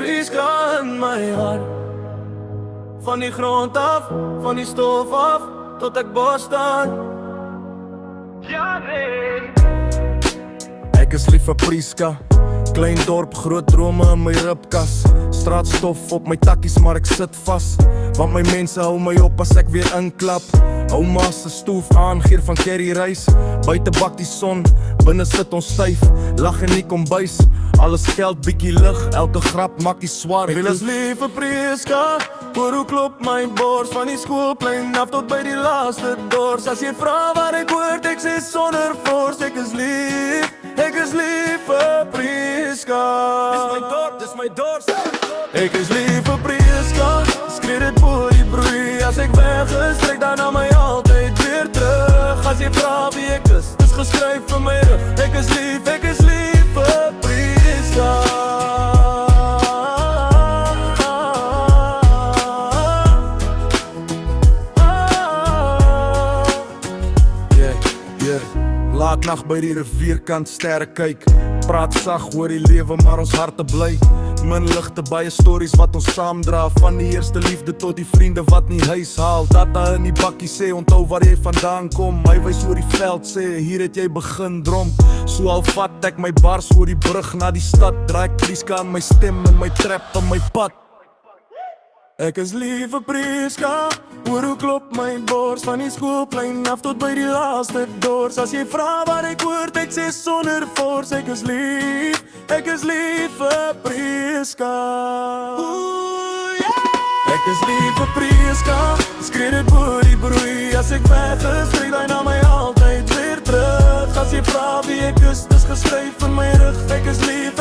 Prieska in my hart. Van die grond af, van die stof af, tot ek bos staan. Ja nee. Ek is lief vir Prieska, klein dorp, groot drome in my ribkas. Straatstof op my takkies, maar ek sit vas, want my mense hou my op as ek weer inklap. Ouma se stoef aan, geur van curry rys. Buite bak die son, binne sit ons styf. Lag in die kombuis, alles geld, bietjie lig. Elke grap maak die swaar. Ek is lief vir Prieska, hoor hoe klop my bors. Van die skoolplein af tot by die laaste dors. As jy vra waar ek hoort, ek sê sonder fors. Ek is lief vir Prieska. Dis my dorp, dis my dorp. Ek is lief vir Prieska, skree dit voor die broei. As ek weg is, trek dan na my altyd weer terug. As jy vra wie ek is, dis geskryf vir my rug. Ek is lief vir Prieska. Laat nacht by die rivierkant sterre kyk. Praat sag oor die lewe, maar ons harte bly. Min ligte, baie stories wat ons saamdra. Van die eerste liefde tot die vriende wat nie huis haal. Tata in die bakkie sê, onthou waar jy vandaan kom. My wys oor die veld sê, hier het jy begin drom. So al vat ek my bars oor die brug na die stad. Draai ek Prieska aan my stem en my trap aan my pad. Ek is lief vir Prieska, hoor hoe klop my bors. Van die skoolplein af tot by die laaste dors. As jy vra waar ek hoort, ek sê sonder fors. Ek is lief vir Prieska. Ek is lief vir Prieska, skree dit voor die broei. As ek weg is, trek hy na my altyd weer terug. As jy vra wie ek is, dis geskryf in my rug. Ek is lief